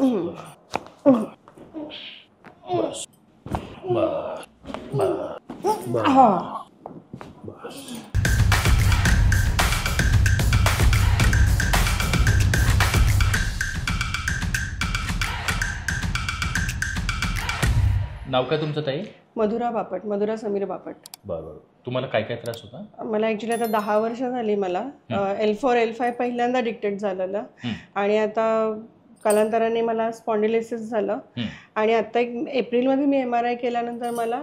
बस बस बस बस बस. नाव काय तुमचं ताई? मधुरा बापट, मधुरा समीर बापट. बरोबर. तुम्हाला काय काय त्रास होता? मला ॲक्च्युली आता 10 वर्ष झाली. मला L4 L5 पहिल्यांदा डिक्टेट झालेलं आणि आता कालांतराने मला स्पॉन्डिलोसिस झालं आणि आता एप्रिलमध्ये मी MRI केल्यानंतर मला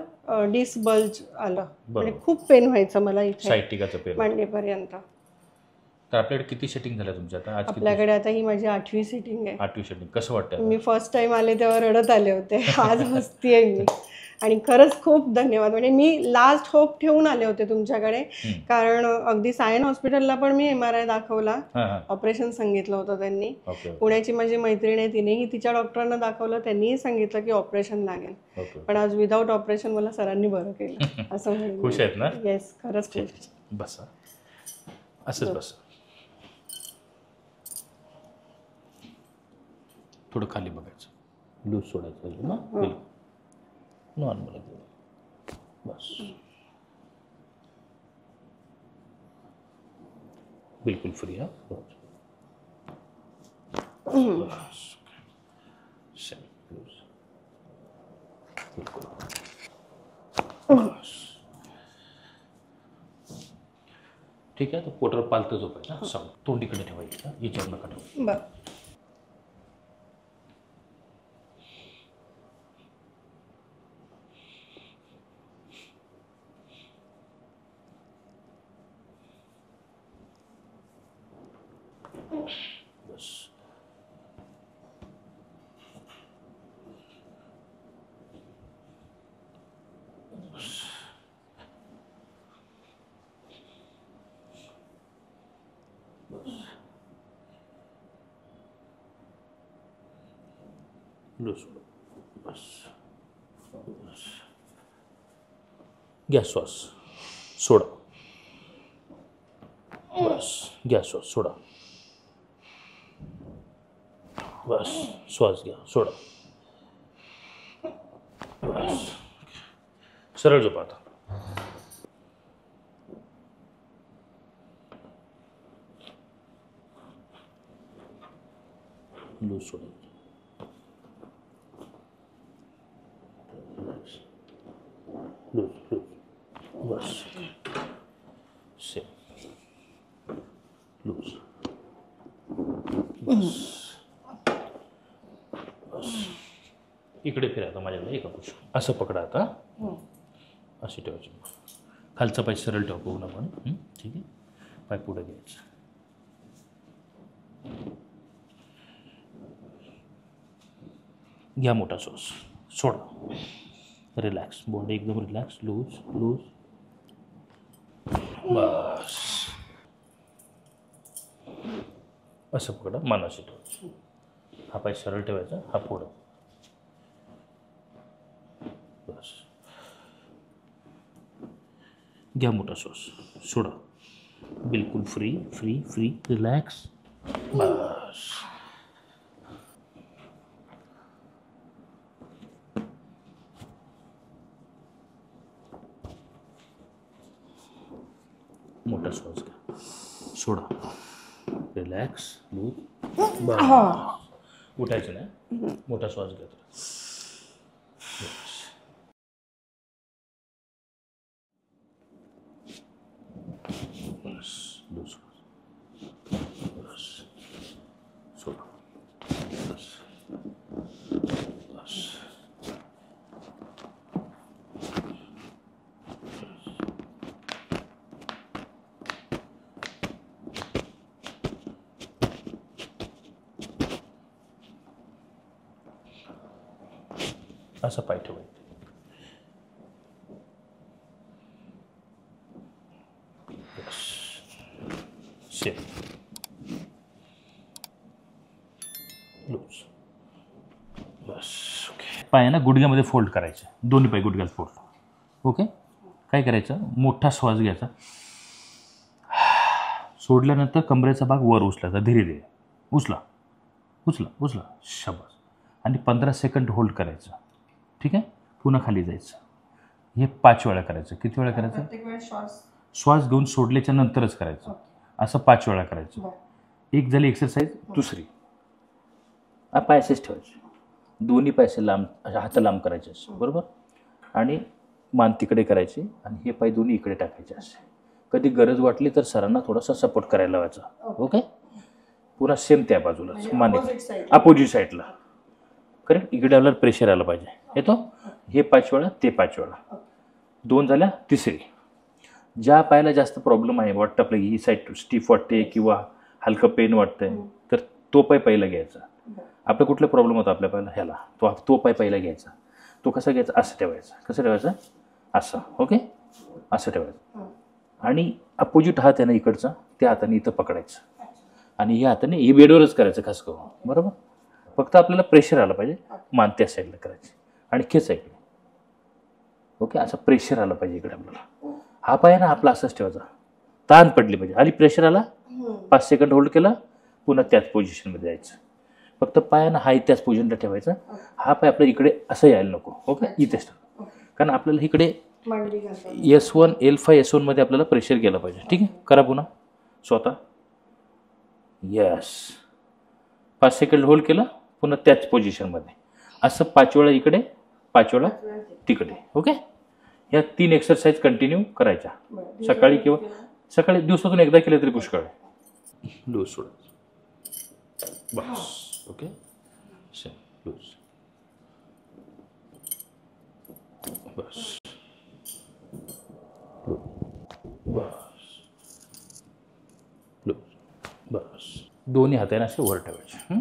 डिस्क बल्ज आलं. म्हणजे खूप पेन व्हायचं मला इथे सायटिकाचं पेन मांडीपर्यंत. तर आपल्याकडे किती सेटिंग झाल्या तुमच्या आता? आपल्याकडे आता ही माझी 8वी सेटिंग आहे. 8वी सेटिंग. कसं वाटतं? मी फर्स्ट टाइम आले तेव्हा रडत आले होते. आज हसतीये मी आणि खरंच खूप धन्यवाद. म्हणजे मी लास्ट होप ठेवून आले होते तुमच्याकडे, कारण अगदी सायन हॉस्पिटलला पण मी MRI दाखवला, ऑपरेशन सांगितलं होतं त्यांनी. पुण्याची माझी मैत्रीण आहे, तिनेही तिच्या डॉक्टरांना दाखवलं, त्यांनीही सांगितलं की ऑपरेशन लागेल. पण आज विदाऊट ऑपरेशन मला सरांनी बरं केलं असं म्हणून. खुश आहेत ना? येस, खरंच खुश. बसा, असंच बस. थोडं खाली बघायचं, लूज सोडायचं ना, नॉर्मल. बस बिलकुल फ्री. हा बस. ठीक आहे. तर पोटावर पालतं झोपायचं. हा सांग, तोंडीकडे ठेवायचं, याच्यावर नका ठेवू. बरं. बस. लूज. बस बस. घ्या श्वास, सोडा. बस, घ्या श्वास, सोडा. बस, श्वास घ्या, सोडा. बस. सरळ झोपा आता. लूज सोडा. Loose loose. बस. सेम. लूज. बस बस. इकडे फिरा आता माझ्याकडे. एका पुश असं पकडा आता. अशी ठेवायची. खालचा पाय सरळ ठेवा पूर्णपणे. ठीक आहे. पाय पुढे घ्यायचं. घ्या मोठा श्वास, सोडा. रिलॅक्स. बॉडी एकदम रिलॅक्स. Loose loose. बस. असं पकडा, मानाशी ठेवायचं. हा पाय सरळ ठेवायचा, हा पुढं. बस. घ्या मोठा श्वास, सोडा. बिलकुल फ्री फ्री फ्री. रिलॅक्स. बस. मोठा श्वास घ्या, सोडा. रिलॅक्स. लूज. उठायचं नाही. मोठा श्वास घ्या. बस. लूज. बस. सोडा. बस बस. असं पाय ठेवायचं. सेम. लूज. बस. ओके. पाय ना गुडघ्यामध्ये फोल्ड करायचे. दोन्ही पाय गुडघ्यात फोल्ड. ओके. काय करायचं, मोठा श्वास घ्यायचा. सोडल्यानंतर कमरेचा भाग वर उचलायचा. धीरे धीरे उचला उचला उचला. शाबास. आणि 15 सेकंड होल्ड करायचं. ठीक आहे, पुन्हा खाली जायचं. हे 5 वेळा करायचं. किती वेळा करायचं? प्रत्येक वेळेस श्वास घेऊन सोडल्याच्या नंतरच करायचं. असं 5 वेळा करायचं. एक झाली एक्सरसाइज. दुसरी, पाय असेच ठेवायचे, दोन्ही पाय असे लांब, हात लांब करायचे असे, बरोबर, आणि मान तिकडे करायची आणि हे पाय दोन्ही इकडे टाकायचे असे. कधी गरज वाटली तर सरांना थोडासा सपोर्ट करायला लावायचा. ओके, पुन्हा सेम त्या बाजूला मान अपोजिट साईडला. करेक्ट, इकडे आपल्याला प्रेशर आलं पाहिजे. येतो. हे 5 वेळा, ते 5 वेळा. 2 झाल्या. तिसरी, ज्या पायाला जास्त प्रॉब्लेम आहे, वाटतं आपलं ही साईड स्टिफ वाटते किंवा हलकं पेन वाटतंय, तर तो पाय पहिला घ्यायचा. आपला कुठला प्रॉब्लेम होता आपल्या पायाला, ह्याला, तो पाय पहिला घ्यायचा. तो कसा घ्यायचा? असं ठेवायचा. कसं ठेवायचं? असं. ओके, असं ठेवायचं. आणि अपोजिट हात आहे ना इकडचा, त्या हाताने इथं पकडायचं आणि या हाताने हे बेडवरच करायचं खास करून, बरोबर. फक्त आपल्याला प्रेशर आलं पाहिजे. मान त्या साईडला करायची आणि खेचा इकडे. ओके, असं प्रेशर आलं पाहिजे इकडे आपल्याला. हा पाय ना आपला असाच ठेवायचा, ताण पडली पाहिजे. आणि प्रेशर आला, 5 सेकंड होल्ड केला, पुन्हा त्याच पोझिशनमध्ये जायचं. फक्त पायानं हाय त्याच पोझिशनला ठेवायचा. हा पाय आपल्या इकडे असं यायला नको. ओके, इथेच ठेव, कारण आपल्याला इकडे S1 L5 S1 मध्ये आपल्याला प्रेशर गेलं पाहिजे. ठीक आहे, करा पुन्हा स्वतः. यस, 5 सेकंड होल्ड केलं, पुन्हा त्याच पोझिशनमध्ये असं 5 वेळा इकडे, 5 वेळा तिकडे. ओके, ह्या 3 एक्सरसाइज कंटिन्यू करायच्या. सकाळी किंवा सकाळी दिवसातून एकदा केलं तरी पुष्कळ. लूज सोडायचं बस. ओके, सेम लूज बस. बस, लूज बस. दोन्ही हाताने असे वर ठेवायचे.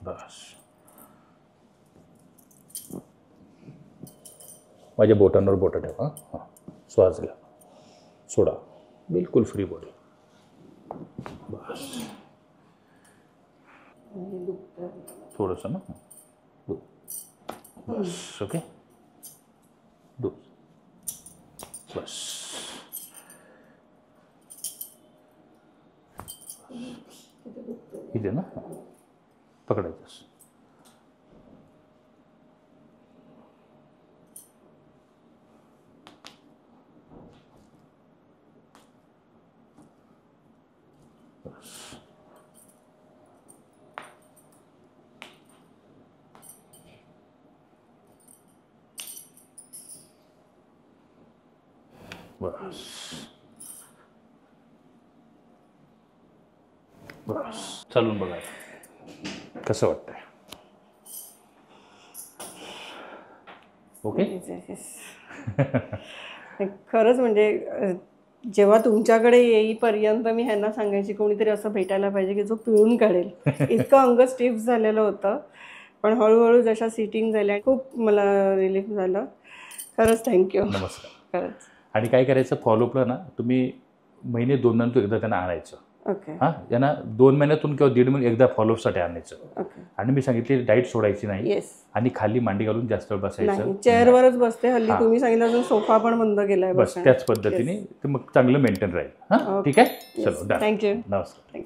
बस. माझ्या बोटांवर बोटं ठेवा. हां, श्वास घ्या, सोडा, बिलकुल फ्री बॉडी. बस, थोडंसं ना. बस. ओके, बस. इथे ना पकडायचं. बस. बस, चालून बघा कसं वाटतंय. ओके. खरंच म्हणजे जेव्हा तुमच्याकडे येईपर्यंत मी ह्यांना सांगायची कोणीतरी असं भेटायला पाहिजे की जो पिळून काढेल. इतकं अंग स्टिफ झालेलं होतं, पण हळूहळू जशा सिटिंग झाल्या खूप मला रिलीफ झालं. खरंच थँक्यू. नमस्कार. खरंच. आणि काय करायचं, फॉलोअपला ना तुम्ही महिने 2 महिन्यातून एकदा त्यांना आणायचं. ओके. हां, यांना 2 महिन्यातून किंवा 1.5 महिने एकदा फॉलोअपसाठी आणायचं. ओके. आणि मी सांगितले डाईट सोडायची नाही. येस. आणि खाली मांडी घालून जास्त वेळ बसायचं नाही, चेअरवरच बसते हल्ली. तुम्ही सांगितलं अजून सोफा पण बंद केलाय. बस त्याच पद्धतीने ते मग चांगलं मेंटेन राहील. हां, ठीक आहे. चलो, डन. थँक्यू. नमस्कार.